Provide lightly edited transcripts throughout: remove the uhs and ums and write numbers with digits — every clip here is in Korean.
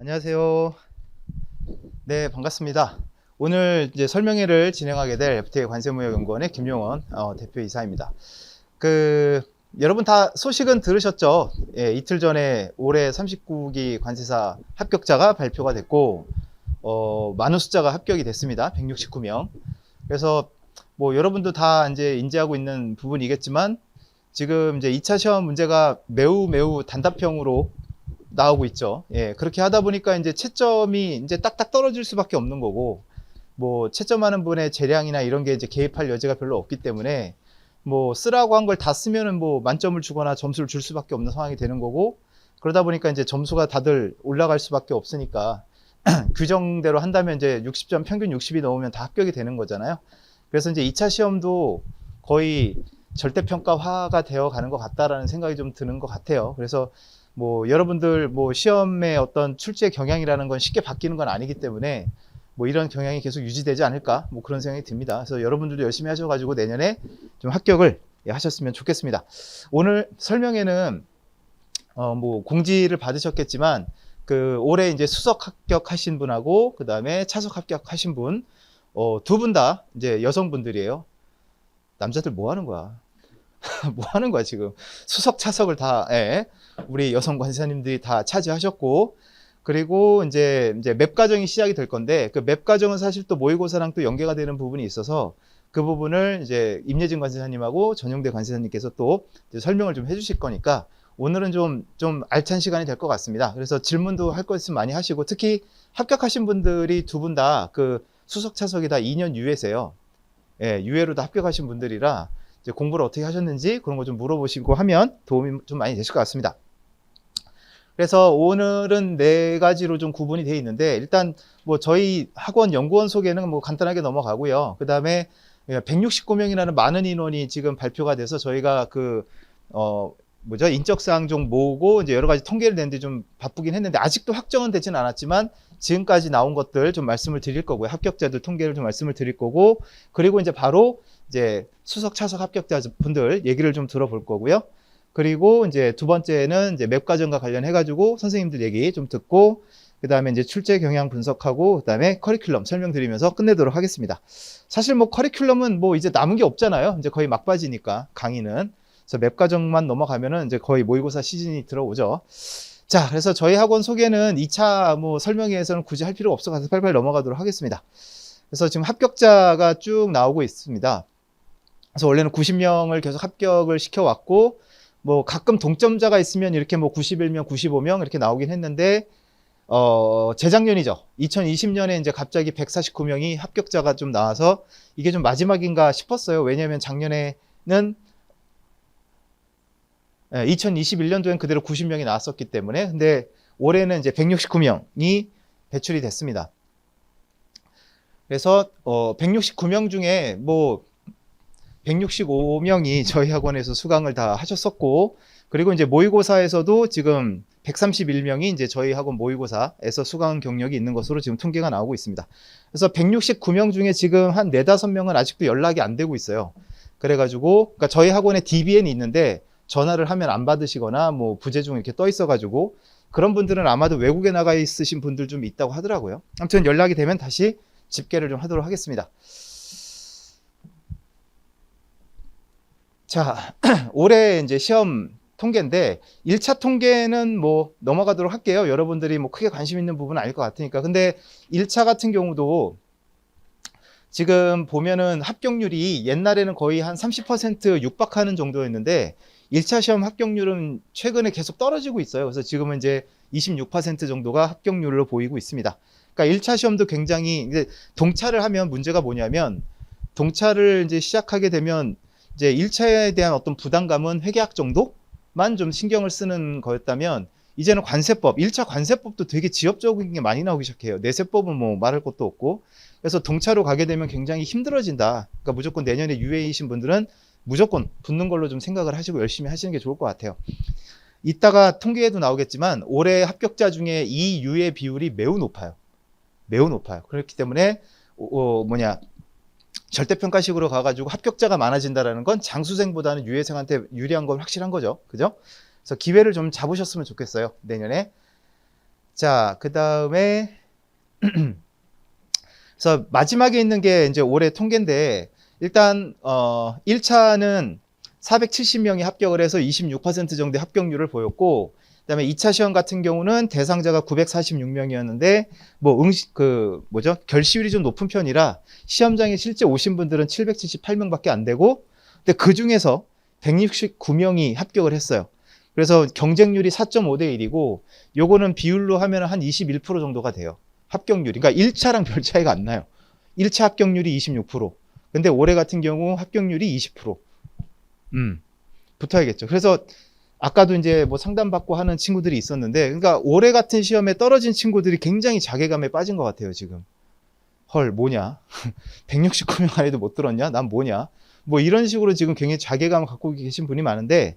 안녕하세요. 네, 반갑습니다. 오늘 이제 설명회를 진행하게 될 FTA 관세무역연구원의 김용원 대표이사입니다. 여러분 다 소식은 들으셨죠? 예, 이틀 전에 올해 39기 관세사 합격자가 발표가 됐고, 많은 숫자가 합격이 됐습니다. 169명. 그래서 뭐 여러분도 다 이제 인지하고 있는 부분이겠지만, 지금 이제 2차 시험 문제가 매우 단답형으로 나오고 있죠. 예, 그렇게 하다 보니까 이제 채점이 이제 딱딱 떨어질 수밖에 없는 거고, 뭐 채점하는 분의 재량이나 이런 게 이제 개입할 여지가 별로 없기 때문에 뭐 쓰라고 한 걸 다 쓰면은 뭐 만점을 주거나 점수를 줄 수밖에 없는 상황이 되는 거고, 그러다 보니까 이제 점수가 다들 올라갈 수밖에 없으니까 규정대로 한다면 이제 60점 평균 60이 넘으면 다 합격이 되는 거잖아요. 그래서 이제 2차 시험도 거의 절대평가화가 되어 가는 것 같다라는 생각이 좀 드는 것 같아요. 그래서 뭐 여러분들 뭐 시험의 어떤 출제 경향이라는 건 쉽게 바뀌는 건 아니기 때문에 뭐 이런 경향이 계속 유지되지 않을까 뭐 그런 생각이 듭니다. 그래서 여러분들도 열심히 하셔가지고 내년에 좀 합격을 하셨으면 좋겠습니다. 오늘 설명회는 뭐 공지를 받으셨겠지만 올해 이제 수석 합격하신 분하고 그 다음에 차석 합격하신 분 두 분 다 이제 여성분들이에요. 남자들 뭐 하는 거야? 뭐 하는 거야 지금? 수석 차석을 다 우리 여성 관세사님들이 다 차지하셨고, 그리고 이제 맵 과정이 시작이 될 건데, 그 맵 과정은 사실 또 모의고사랑 또 연계가 되는 부분이 있어서 그 부분을 이제 임예진 관세사님하고 전용대 관세사님께서 또 이제 설명을 좀 해주실 거니까 오늘은 좀 알찬 시간이 될 것 같습니다. 그래서 질문도 할 거 있으면 많이 하시고, 특히 합격하신 분들이 두 분 다 그 수석 차석이 다 2년 유예세요. 예, 유예로 다 합격하신 분들이라 이제 공부를 어떻게 하셨는지 그런 거 좀 물어보시고 하면 도움이 좀 많이 되실 것 같습니다. 그래서 오늘은 네 가지로 좀 구분이 되어 있는데, 일단 뭐 저희 학원 연구원 소개는 뭐 간단하게 넘어가고요. 그 다음에 169명이라는 많은 인원이 지금 발표가 돼서 저희가 인적사항 좀 모으고 이제 여러 가지 통계를 내는데 좀 바쁘긴 했는데, 아직도 확정은 되진 않았지만 지금까지 나온 것들 좀 말씀을 드릴 거고요. 합격자들 통계를 좀 말씀을 드릴 거고, 그리고 이제 바로 이제 수석 차석 합격자 분들 얘기를 좀 들어볼 거고요. 그리고 이제 두 번째는 이제 맵 과정과 관련해 가지고 선생님들 얘기 좀 듣고, 그 다음에 이제 출제 경향 분석하고, 그 다음에 커리큘럼 설명드리면서 끝내도록 하겠습니다. 사실 뭐 커리큘럼은 뭐 이제 남은 게 없잖아요. 이제 거의 막바지니까 강의는. 그래서 맵 과정만 넘어가면은 이제 거의 모의고사 시즌이 들어오죠. 자, 그래서 저희 학원 소개는 2차 뭐 설명회에서는 굳이 할 필요 없어 가서 빨리빨리 넘어가도록 하겠습니다. 그래서 지금 합격자가 쭉 나오고 있습니다. 그래서 원래는 90명을 계속 합격을 시켜왔고, 뭐 가끔 동점자가 있으면 이렇게 뭐 91명, 95명 이렇게 나오긴 했는데, 재작년이죠. 2020년에 이제 갑자기 149명이 합격자가 좀 나와서 이게 좀 마지막인가 싶었어요. 왜냐하면 작년에는 2021년도엔 그대로 90명이 나왔었기 때문에. 근데 올해는 이제 169명이 배출이 됐습니다. 그래서 169명 중에 뭐 165명이 저희 학원에서 수강을 다 하셨었고, 그리고 이제 모의고사에서도 지금 131명이 이제 저희 학원 모의고사에서 수강 경력이 있는 것으로 지금 통계가 나오고 있습니다. 그래서 169명 중에 지금 한 4, 5명은 아직도 연락이 안 되고 있어요. 그래가지고, 그러니까 저희 학원에 DBN이 있는데 전화를 하면 안 받으시거나 뭐 부재중 이렇게 떠 있어가지고, 그런 분들은 아마도 외국에 나가 있으신 분들 좀 있다고 하더라고요. 아무튼 연락이 되면 다시 집계를 좀 하도록 하겠습니다. 자, 올해 이제 시험 통계인데 1차 통계는 뭐 넘어가도록 할게요. 여러분들이 뭐 크게 관심 있는 부분은 아닐 것 같으니까. 근데 1차 같은 경우도 지금 보면은 합격률이 옛날에는 거의 한 30% 육박하는 정도였는데 1차 시험 합격률은 최근에 계속 떨어지고 있어요. 그래서 지금은 이제 26% 정도가 합격률로 보이고 있습니다. 그러니까 1차 시험도 굉장히 이제 동차를 하면 문제가 뭐냐면, 동차를 이제 시작하게 되면 이제 1차에 대한 어떤 부담감은 회계학 정도만 좀 신경을 쓰는 거였다면, 이제는 관세법, 1차 관세법도 되게 지엽적인 게 많이 나오기 시작해요. 내세법은 뭐 말할 것도 없고. 그래서 동차로 가게 되면 굉장히 힘들어진다. 그러니까 무조건 내년에 유예이신 분들은 무조건 붙는 걸로 좀 생각을 하시고 열심히 하시는 게 좋을 것 같아요. 이따가 통계에도 나오겠지만 올해 합격자 중에 이 유예 비율이 매우 높아요. 매우 높아요. 그렇기 때문에 절대평가식으로 가가지고 합격자가 많아진다는 건 장수생보다는 유예생한테 유리한 건 확실한 거죠. 그죠? 그래서 기회를 좀 잡으셨으면 좋겠어요. 내년에. 자, 그 다음에 그래서 마지막에 있는 게 이제 올해 통계인데 일단 1차는 470명이 합격을 해서 26% 정도의 합격률을 보였고, 그다음에 2차 시험 같은 경우는 대상자가 946명이었는데 뭐 결시율이 좀 높은 편이라 시험장에 실제 오신 분들은 778명밖에 안 되고, 근데 그 중에서 169명이 합격을 했어요. 그래서 경쟁률이 4.5대 1이고 요거는 비율로 하면 한 21% 정도가 돼요. 합격률이. 그러니까 1차랑 별 차이가 안 나요. 1차 합격률이 26%. 근데 올해 같은 경우 합격률이 20%. 붙어야겠죠. 그래서 아까도 이제 뭐 상담받고 하는 친구들이 있었는데, 그러니까 올해 같은 시험에 떨어진 친구들이 굉장히 자괴감에 빠진 것 같아요, 지금. 헐, 뭐냐? 169명 안에도 못 들었냐? 난 뭐냐? 뭐 이런 식으로 지금 굉장히 자괴감을 갖고 계신 분이 많은데,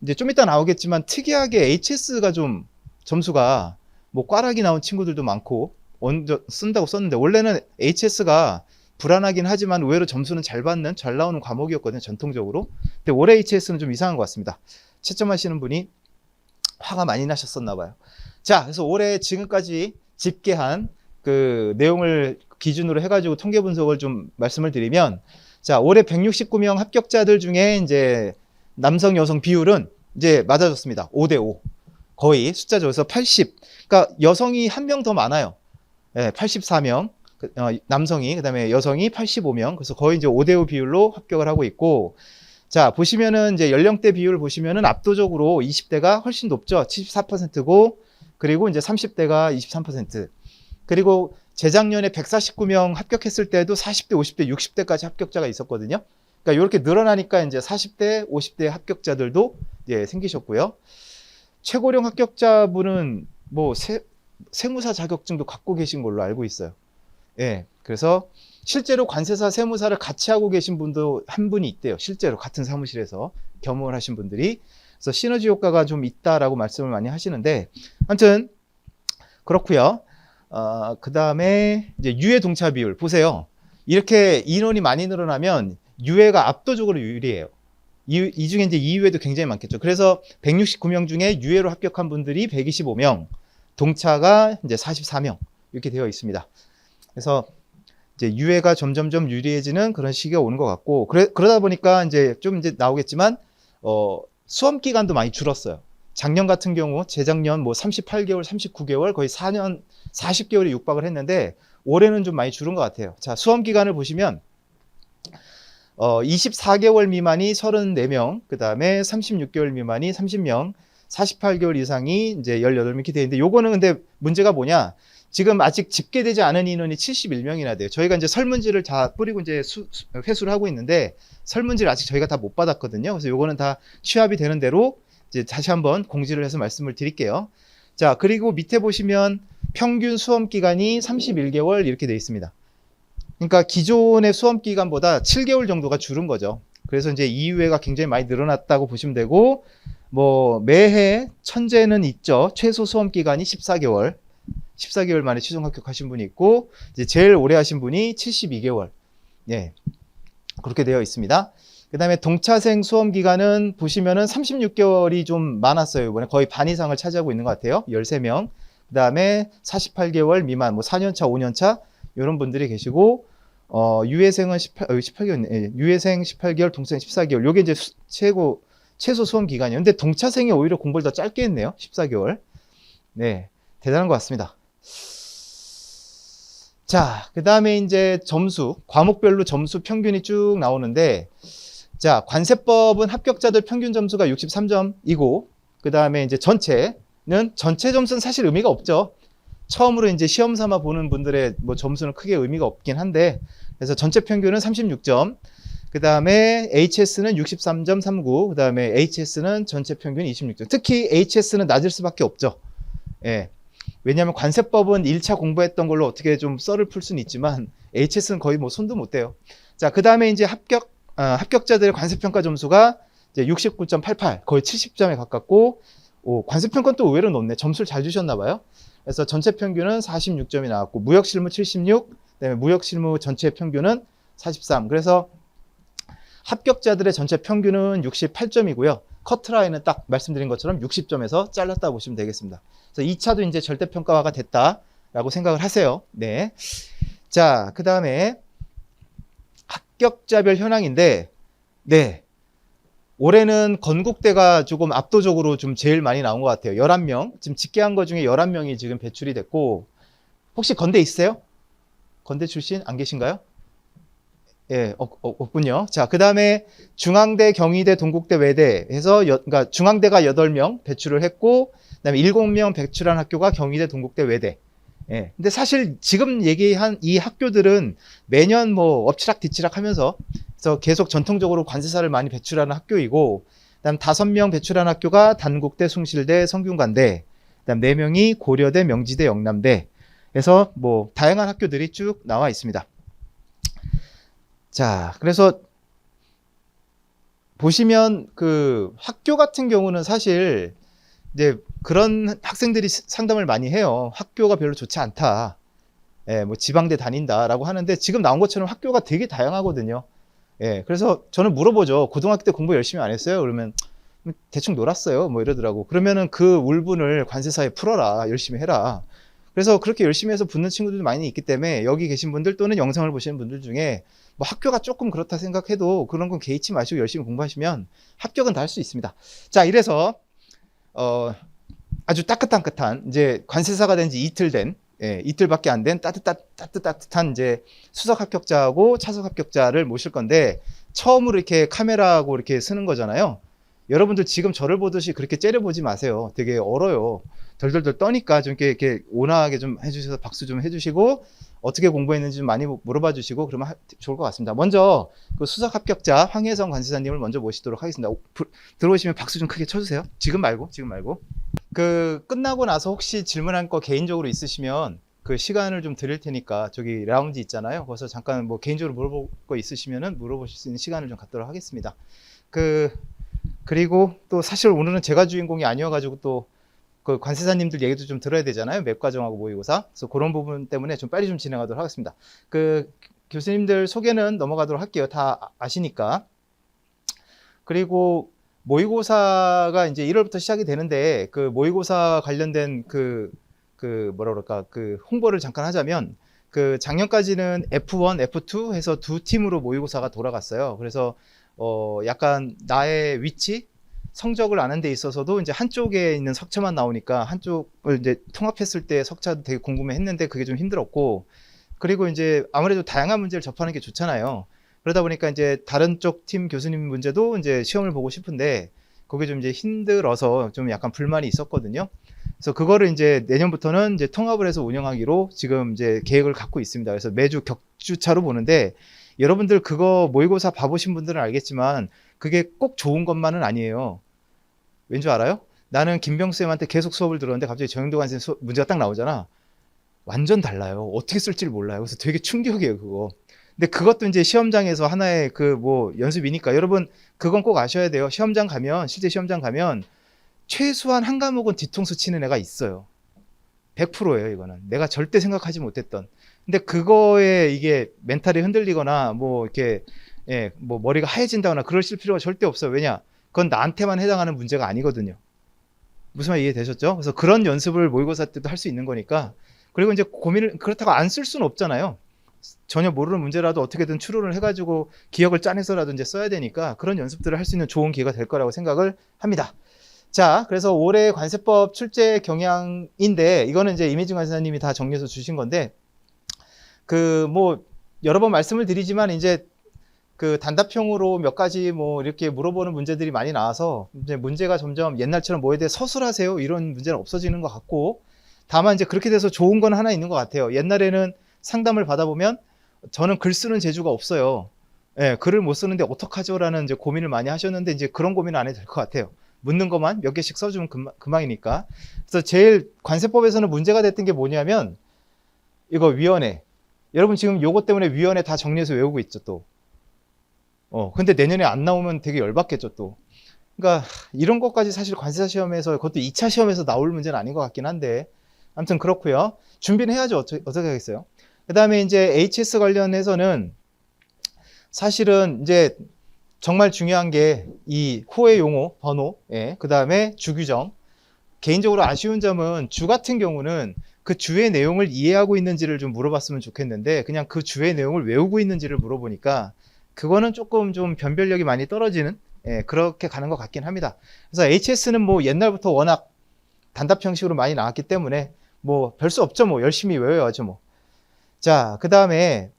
이제 좀 이따 나오겠지만 특이하게 HS가 좀 점수가 뭐 꽈락이 나온 친구들도 많고, 쓴다고 썼는데 원래는 HS가 불안하긴 하지만 의외로 점수는 잘 받는, 잘 나오는 과목이었거든요, 전통적으로. 근데 올해 HS는 좀 이상한 것 같습니다. 채점하시는 분이 화가 많이 나셨었나 봐요. 자, 그래서 올해 지금까지 집계한 그 내용을 기준으로 해가지고 통계 분석을 좀 말씀을 드리면, 자, 올해 169명 합격자들 중에 이제 남성 여성 비율은 이제 맞아졌습니다. 5대5. 거의 숫자 적어서 80. 그러니까 여성이 한 명 더 많아요. 네, 84명. 남성이, 그 다음에 여성이 85명. 그래서 거의 이제 5대5 비율로 합격을 하고 있고, 자, 보시면은 이제 연령대 비율을 보시면은 압도적으로 20대가 훨씬 높죠. 74%고, 그리고 이제 30대가 23%. 그리고 재작년에 149명 합격했을 때도 40대, 50대, 60대까지 합격자가 있었거든요. 그러니까 이렇게 늘어나니까 이제 40대, 50대 합격자들도 예, 생기셨고요. 최고령 합격자분은 뭐 세무사 자격증도 갖고 계신 걸로 알고 있어요. 예, 그래서 실제로 관세사 세무사를 같이 하고 계신 분도 한 분이 있대요. 실제로 같은 사무실에서 겸업을 하신 분들이. 그래서 시너지 효과가 좀 있다라고 말씀을 많이 하시는데, 아무튼 그렇고요. 그 다음에 이제 유해 동차 비율 보세요. 이렇게 인원이 많이 늘어나면 유해가 압도적으로 유리해요. 이 중에 이제 이유에도 굉장히 많겠죠. 그래서 169명 중에 유해로 합격한 분들이 125명, 동차가 이제 44명 이렇게 되어 있습니다. 그래서 이제 유해가 점점점 유리해지는 그런 시기가 오는 것 같고, 그러다 보니까 이제 좀 이제 나오겠지만 수험 기간도 많이 줄었어요. 작년 같은 경우 재작년 뭐 38개월, 39개월 거의 4년 40개월에 육박을 했는데 올해는 좀 많이 줄은 것 같아요. 자, 수험 기간을 보시면 24개월 미만이 34명, 그 다음에 36개월 미만이 30명, 48개월 이상이 이제 18명 이렇게 되어 있는데, 요거는 근데 문제가 뭐냐? 지금 아직 집계되지 않은 인원이 71명이나 돼요. 저희가 이제 설문지를 다 뿌리고 이제 회수를 하고 있는데, 설문지를 아직 저희가 다 못 받았거든요. 그래서 요거는 다 취합이 되는 대로 이제 다시 한번 공지를 해서 말씀을 드릴게요. 자, 그리고 밑에 보시면 평균 수험 기간이 31개월 이렇게 되어 있습니다. 그러니까 기존의 수험 기간보다 7개월 정도가 줄은 거죠. 그래서 이제 이유회가 굉장히 많이 늘어났다고 보시면 되고, 뭐 매해 천재는 있죠. 최소 수험 기간이 14개월 만에 최종 합격하신 분이 있고, 이제 제일 오래 하신 분이 72개월. 예. 그렇게 되어 있습니다. 그 다음에 동차생 수험 기간은 보시면은 36개월이 좀 많았어요. 이번에 거의 반 이상을 차지하고 있는 것 같아요. 13명. 그 다음에 48개월 미만, 뭐 4년차, 5년차, 이런 분들이 계시고, 유예생은 18개월, 예, 유예생 18개월, 동차생 14개월. 요게 이제 최소 수험 기간이에요. 근데 동차생이 오히려 공부를 더 짧게 했네요. 14개월. 네. 대단한 것 같습니다. 자, 그 다음에 이제 점수, 과목별로 점수 평균이 쭉 나오는데, 자, 관세법은 합격자들 평균 점수가 63점이고, 그 다음에 이제 전체 점수는 사실 의미가 없죠. 처음으로 이제 시험 삼아 보는 분들의 뭐 점수는 크게 의미가 없긴 한데, 그래서 전체 평균은 36점, 그 다음에 HS는 63.39, 그 다음에 HS는 전체 평균 26점. 특히 HS는 낮을 수밖에 없죠. 예. 왜냐하면 관세법은 1차 공부했던 걸로 어떻게 좀 썰을 풀 수는 있지만 HS는 거의 뭐 손도 못 대요. 자, 그 다음에 이제 합격자들의 관세평가 점수가 이제 69.88, 거의 70점에 가깝고, 관세평가는 또 의외로 높네. 점수를 잘 주셨나 봐요. 그래서 전체 평균은 46점이 나왔고, 무역실무 76, 그다음에 무역실무 전체 평균은 43. 그래서 합격자들의 전체 평균은 68점이고요. 커트라인은 딱 말씀드린 것처럼 60점에서 잘랐다 보시면 되겠습니다. 그래서 2차도 이제 절대평가화가 됐다라고 생각을 하세요. 네. 자, 그 다음에 합격자별 현황인데, 네. 올해는 건국대가 조금 압도적으로 좀 제일 많이 나온 것 같아요. 11명. 지금 집계한 것 중에 11명이 지금 배출이 됐고, 혹시 건대 있어요? 건대 출신 안 계신가요? 예, 없군요. 자, 그 다음에 중앙대, 경희대, 동국대, 외대 해서 그러니까 중앙대가 8명 배출을 했고, 그 다음에 7명 배출한 학교가 경희대, 동국대, 외대. 예. 근데 사실 지금 얘기한 이 학교들은 매년 뭐 엎치락 뒤치락 하면서 그래서 계속 전통적으로 관세사를 많이 배출하는 학교이고, 그다음 5명 배출한 학교가 단국대, 숭실대, 성균관대, 그다음 4명이 고려대, 명지대, 영남대. 해서 뭐 다양한 학교들이 쭉 나와 있습니다. 자, 그래서 보시면 그 학교 같은 경우는 사실 이제 그런 학생들이 상담을 많이 해요. 학교가 별로 좋지 않다. 예, 뭐 지방대 다닌다라고 하는데 지금 나온 것처럼 학교가 되게 다양하거든요. 예, 그래서 저는 물어보죠. 고등학교 때 공부 열심히 안 했어요? 그러면 대충 놀았어요. 뭐 이러더라고. 그러면은 그 울분을 관세사에 풀어라. 열심히 해라. 그래서 그렇게 열심히 해서 붙는 친구들도 많이 있기 때문에 여기 계신 분들 또는 영상을 보시는 분들 중에 뭐 학교가 조금 그렇다 생각해도 그런 건 개의치 마시고 열심히 공부하시면 합격은 다 할 수 있습니다. 자, 이래서 아주 따뜻한 이제 관세사가 된 지 이틀 된 이틀밖에 안 된 따뜻한 이제 수석 합격자하고 차석 합격자를 모실 건데 처음으로 이렇게 카메라하고 이렇게 쓰는 거잖아요. 여러분들 지금 저를 보듯이 그렇게 째려보지 마세요. 되게 얼어요. 덜덜덜 떠니까 좀 이렇게 온화하게 좀 해주셔서 박수 좀 해주시고 어떻게 공부했는지 좀 많이 물어봐 주시고 그러면 좋을 것 같습니다. 먼저 그 수석 합격자 황혜성 관세사님을 먼저 모시도록 하겠습니다. 들어오시면 박수 좀 크게 쳐주세요. 지금 말고. 그 끝나고 나서 혹시 질문할 거 개인적으로 있으시면 그 시간을 좀 드릴 테니까 저기 라운지 있잖아요. 거기서 잠깐 뭐 개인적으로 물어볼 거 있으시면은 물어보실 수 있는 시간을 좀 갖도록 하겠습니다. 그리고 또 사실 오늘은 제가 주인공이 아니어가지고 또 그 관세사님들 얘기도 좀 들어야 되잖아요. 맵 과정하고 모의고사. 그래서 그런 부분 때문에 좀 빨리 좀 진행하도록 하겠습니다. 그 교수님들 소개는 넘어가도록 할게요. 다 아시니까. 그리고 모의고사가 이제 1월부터 시작이 되는데 그 모의고사 관련된 그 홍보를 잠깐 하자면 그 작년까지는 F1, F2 해서 두 팀으로 모의고사가 돌아갔어요. 그래서 약간 나의 위치, 성적을 아는 데 있어서도 이제 한쪽에 있는 석차만 나오니까 한쪽을 이제 통합했을 때 석차도 되게 궁금해 했는데 그게 좀 힘들었고, 그리고 이제 아무래도 다양한 문제를 접하는 게 좋잖아요. 그러다 보니까 이제 다른 쪽 팀 교수님 문제도 이제 시험을 보고 싶은데 그게 좀 이제 힘들어서 좀 약간 불만이 있었거든요. 그래서 그거를 이제 내년부터는 이제 통합을 해서 운영하기로 지금 이제 계획을 갖고 있습니다. 그래서 매주 격주차로 보는데 여러분들 그거 모의고사 봐보신 분들은 알겠지만 그게 꼭 좋은 것만은 아니에요. 왠지 알아요? 나는 김병수 쌤한테 계속 수업을 들었는데 갑자기 정영도 관생 문제가 딱 나오잖아. 완전 달라요. 어떻게 쓸지를 몰라요. 그래서 되게 충격이에요, 그거. 근데 그것도 이제 시험장에서 하나의 그 뭐 연습이니까 여러분 그건 꼭 아셔야 돼요. 시험장 가면, 실제 시험장 가면 최소한 한 과목은 뒤통수 치는 애가 있어요. 100%예요, 이거는. 내가 절대 생각하지 못했던. 근데 그거에 이게 멘탈이 흔들리거나 뭐 이렇게 뭐 머리가 하얘진다거나 그러실 필요가 절대 없어요. 왜냐? 그건 나한테만 해당하는 문제가 아니거든요. 무슨 말 이해되셨죠? 그래서 그런 연습을 모의고사 때도 할 수 있는 거니까. 그리고 이제 고민을 그렇다고 안 쓸 수는 없잖아요. 전혀 모르는 문제라도 어떻게든 추론을 해가지고 기억을 짜내서라도 이제 써야 되니까 그런 연습들을 할 수 있는 좋은 기회가 될 거라고 생각을 합니다. 자, 그래서 올해 관세법 출제 경향인데 이거는 이제 이미진 관세사님이 다 정리해서 주신 건데 뭐 여러 번 말씀을 드리지만 이제 그 단답형으로 몇 가지 뭐 이렇게 물어보는 문제들이 많이 나와서 이제 문제가 점점 옛날처럼 뭐에 대해 서술하세요 이런 문제는 없어지는 것 같고, 다만 이제 그렇게 돼서 좋은 건 하나 있는 것 같아요. 옛날에는 상담을 받아보면 저는 글 쓰는 재주가 없어요. 글을 못 쓰는데 어떡하죠? 라는 이제 고민을 많이 하셨는데 이제 그런 고민을 안 해도 될 것 같아요. 묻는 것만 몇 개씩 써주면 그만이니까. 그래서 제일 관세법에서는 문제가 됐던 게 뭐냐면 이거 위원회. 여러분 지금 요거 때문에 위원회 다 정리해서 외우고 있죠, 또. 근데 내년에 안 나오면 되게 열받겠죠, 또. 그러니까 이런 것까지 사실 관세사 시험에서 그것도 2차 시험에서 나올 문제는 아닌 것 같긴 한데 아무튼 그렇고요. 준비는 해야죠. 어떻게 하겠어요? 그 다음에 이제 HS 관련해서는 사실은 이제 정말 중요한 게 이 호의 용어, 번호, 예, 그 다음에 주규정. 개인적으로 아쉬운 점은 주 같은 경우는 그 주의 내용을 이해하고 있는지를 좀 물어봤으면 좋겠는데 그냥 그 주의 내용을 외우고 있는지를 물어보니까 그거는 조금 좀 변별력이 많이 떨어지는, 예, 그렇게 가는 것 같긴 합니다. 그래서 HS는 뭐 옛날부터 워낙 단답 형식으로 많이 나왔기 때문에 뭐 별 수 없죠. 뭐 열심히 외워야죠 뭐. 자, 그 다음에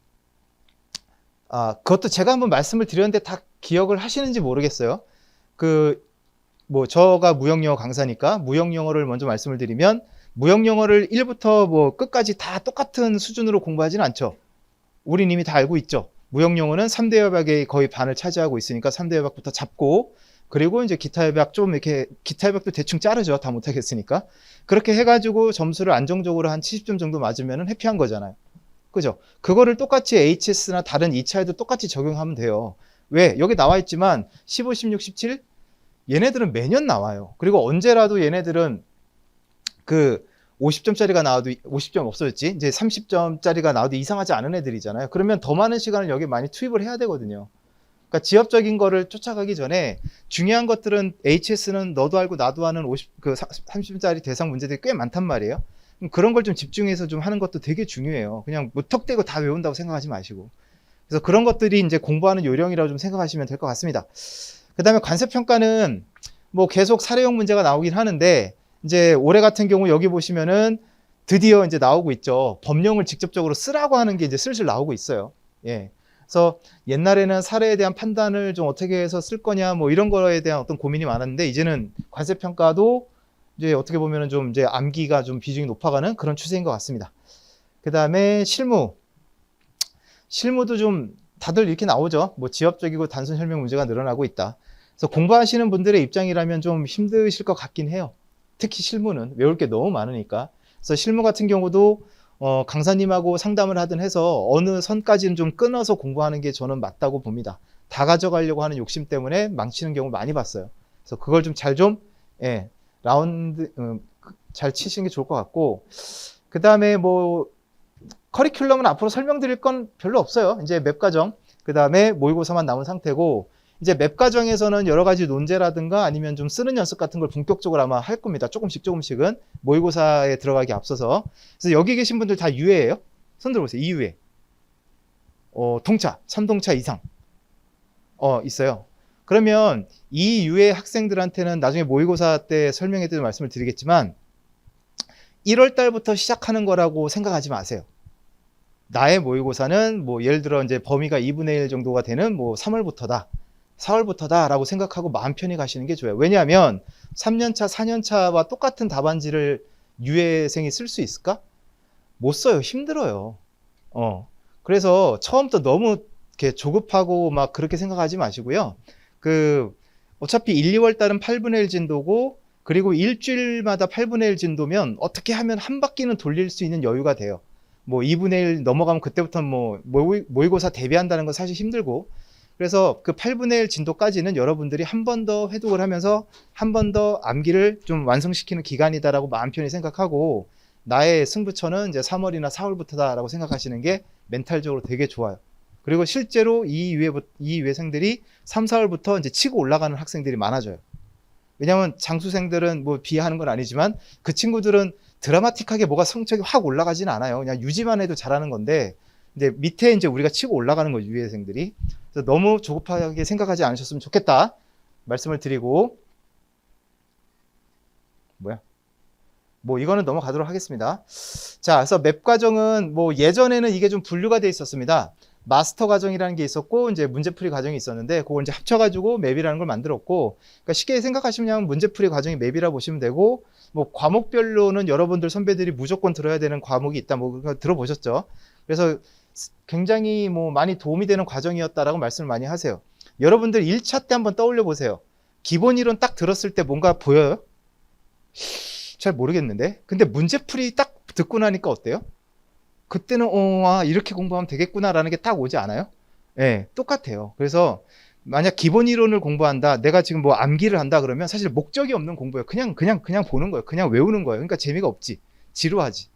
그것도 제가 한번 말씀을 드렸는데 다 기억을 하시는지 모르겠어요. 뭐 저가 무역영어 강사니까 무역영어를 먼저 말씀을 드리면 무역영어를 1부터 뭐 끝까지 다 똑같은 수준으로 공부하지는 않죠. 우린 이미 다 알고 있죠. 무역영어는 3대 협약의 거의 반을 차지하고 있으니까 3대 협약부터 잡고 그리고 이제 기타 협약 좀 이렇게 기타 협약도 대충 자르죠. 다 못하겠으니까. 그렇게 해가지고 점수를 안정적으로 한 70점 정도 맞으면 해피한 거잖아요. 그죠? 그거를 똑같이 HS나 다른 2차에도 똑같이 적용하면 돼요. 왜? 여기 나와 있지만 15, 16, 17 얘네들은 매년 나와요. 그리고 언제라도 얘네들은 그 50점짜리가 나와도 50점 없어졌지. 이제 30점짜리가 나와도 이상하지 않은 애들이잖아요. 그러면 더 많은 시간을 여기 많이 투입을 해야 되거든요. 그러니까 지엽적인 거를 쫓아가기 전에 중요한 것들은 HS는 너도 알고 나도 아는 30점짜리 대상 문제들이 꽤 많단 말이에요. 그런 걸 좀 집중해서 좀 하는 것도 되게 중요해요. 그냥 무턱대고 다 외운다고 생각하지 마시고. 그래서 그런 것들이 이제 공부하는 요령이라고 좀 생각하시면 될 것 같습니다. 그 다음에 관세평가는 뭐 계속 사례형 문제가 나오긴 하는데 이제 올해 같은 경우 여기 보시면은 드디어 이제 나오고 있죠. 법령을 직접적으로 쓰라고 하는 게 이제 슬슬 나오고 있어요. 예. 그래서 옛날에는 사례에 대한 판단을 좀 어떻게 해서 쓸 거냐 뭐 이런 거에 대한 어떤 고민이 많았는데 이제는 관세평가도 이제 어떻게 보면은 좀 이제 암기가 좀 비중이 높아가는 그런 추세인 것 같습니다. 그 다음에 실무도 좀 다들 이렇게 나오죠. 뭐 지엽적이고 단순 설명 문제가 늘어나고 있다. 그래서 공부하시는 분들의 입장이라면 좀 힘드실 것 같긴 해요. 특히 실무는 외울 게 너무 많으니까. 그래서 실무 같은 경우도 강사님하고 상담을 하든 해서 어느 선까지는 좀 끊어서 공부하는 게 저는 맞다고 봅니다. 다 가져가려고 하는 욕심 때문에 망치는 경우 많이 봤어요. 그래서 그걸 좀 예, 라운드 잘 치시는 게 좋을 것 같고, 그 다음에 뭐 커리큘럼은 앞으로 설명드릴 건 별로 없어요. 이제 맵 과정, 그 다음에 모의고사만 남은 상태고, 이제 맵 과정에서는 여러 가지 논제라든가 아니면 좀 쓰는 연습 같은 걸 본격적으로 아마 할 겁니다. 조금씩은 모의고사에 들어가기 앞서서. 그래서 여기 계신 분들 다 유예예요. 손 들어보세요. 2유예. 동차, 3동차 이상 있어요. 그러면 이 유예 학생들한테는 나중에 모의고사 때 설명해 드릴 말씀을 드리겠지만 1월 달부터 시작하는 거라고 생각하지 마세요. 나의 모의고사는 뭐 예를 들어 이제 범위가 2분의 1 정도가 되는 뭐 3월부터다. 4월부터다 라고 생각하고 마음 편히 가시는 게 좋아요. 왜냐하면 3년차, 4년차와 똑같은 답안지를 유예생이 쓸 수 있을까? 못 써요. 힘들어요. 그래서 처음부터 너무 이렇게 조급하고 막 그렇게 생각하지 마시고요. 어차피 1, 2월 달은 8분의 1 진도고 그리고 일주일마다 8분의 1 진도면 어떻게 하면 한 바퀴는 돌릴 수 있는 여유가 돼요. 뭐 2분의 1 넘어가면 그때부터는 뭐 모의고사 대비한다는 건 사실 힘들고 그래서 그 8분의 1 진도까지는 여러분들이 한 번 더 회독을 하면서 한 번 더 암기를 좀 완성시키는 기간이다라고 마음 편히 생각하고 나의 승부처는 이제 3월이나 4월부터다라고 생각하시는 게 멘탈적으로 되게 좋아요. 그리고 실제로 이 유예생들이 3, 4월부터 이제 치고 올라가는 학생들이 많아져요. 왜냐하면 장수생들은 뭐 비하하는 건 아니지만 그 친구들은 드라마틱하게 뭐가 성적이 확 올라가지는 않아요. 그냥 유지만 해도 잘하는 건데 이제 밑에 이제 우리가 치고 올라가는 거죠, 유예생들이. 그래서 너무 조급하게 생각하지 않으셨으면 좋겠다 말씀을 드리고 뭐 이거는 넘어가도록 하겠습니다. 자, 그래서 맵 과정은 뭐 예전에는 이게 좀 분류가 돼 있었습니다. 마스터 과정이라는 게 있었고 이제 문제풀이 과정이 있었는데 그걸 이제 합쳐가지고 맵이라는 걸 만들었고, 그러니까 쉽게 생각하시면 문제풀이 과정이 맵이라 보시면 되고, 뭐 과목별로는 여러분들 선배들이 무조건 들어야 되는 과목이 있다, 뭐 그거 들어보셨죠? 그래서 굉장히 뭐 많이 도움이 되는 과정이었다라고 말씀을 많이 하세요. 여러분들 1차 때 한번 떠올려 보세요. 기본 이론 딱 들었을 때 뭔가 보여요? 잘 모르겠는데. 근데 문제풀이 딱 듣고 나니까 어때요? 그때는 이렇게 공부하면 되겠구나라는 게 딱 오지 않아요? 네, 똑같아요. 그래서 만약 기본 이론을 공부한다, 내가 지금 뭐 암기를 한다 그러면 사실 목적이 없는 공부예요. 그냥 보는 거예요. 그냥 외우는 거예요. 그러니까 재미가 없지, 지루하지.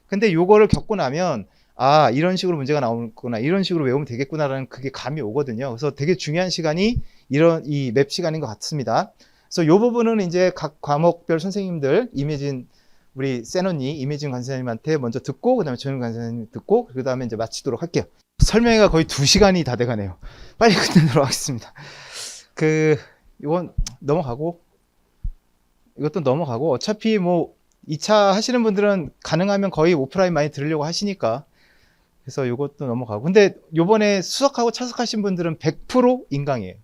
근데 요거를 겪고 나면 아, 이런 식으로 문제가 나오구나, 이런 식으로 외우면 되겠구나라는 그게 감이 오거든요. 그래서 되게 중요한 시간이 이런 이 맵 시간인 것 같습니다. 그래서 이 부분은 이제 각 과목별 선생님들, 이미진 우리 세노니 이미진 관장님한테 먼저 듣고, 그 다음에 조현 관장님 듣고, 그 다음에 이제 마치도록 할게요. 설명회가 거의 2시간이 다 돼가네요. 빨리 끝내도록 하겠습니다. 이건 넘어가고, 이것도 넘어가고, 어차피 뭐 2차 하시는 분들은 가능하면 거의 오프라인 많이 들으려고 하시니까, 그래서 이것도 넘어가고. 근데 요번에 수석하고 참석하신 분들은 100% 인강이에요.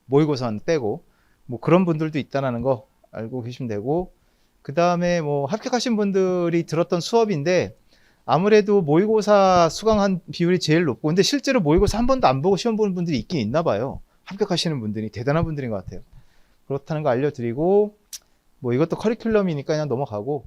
모의고사는 빼고. 뭐 그런 분들도 있다는 거 알고 계시면 되고, 그 다음에 뭐 합격하신 분들이 들었던 수업인데, 아무래도 모의고사 수강한 비율이 제일 높고, 근데 실제로 모의고사 한 번도 안 보고 시험 보는 분들이 있긴 있나 봐요. 합격하시는 분들이 대단한 분들인 것 같아요. 그렇다는 거 알려드리고, 뭐 이것도 커리큘럼이니까 그냥 넘어가고,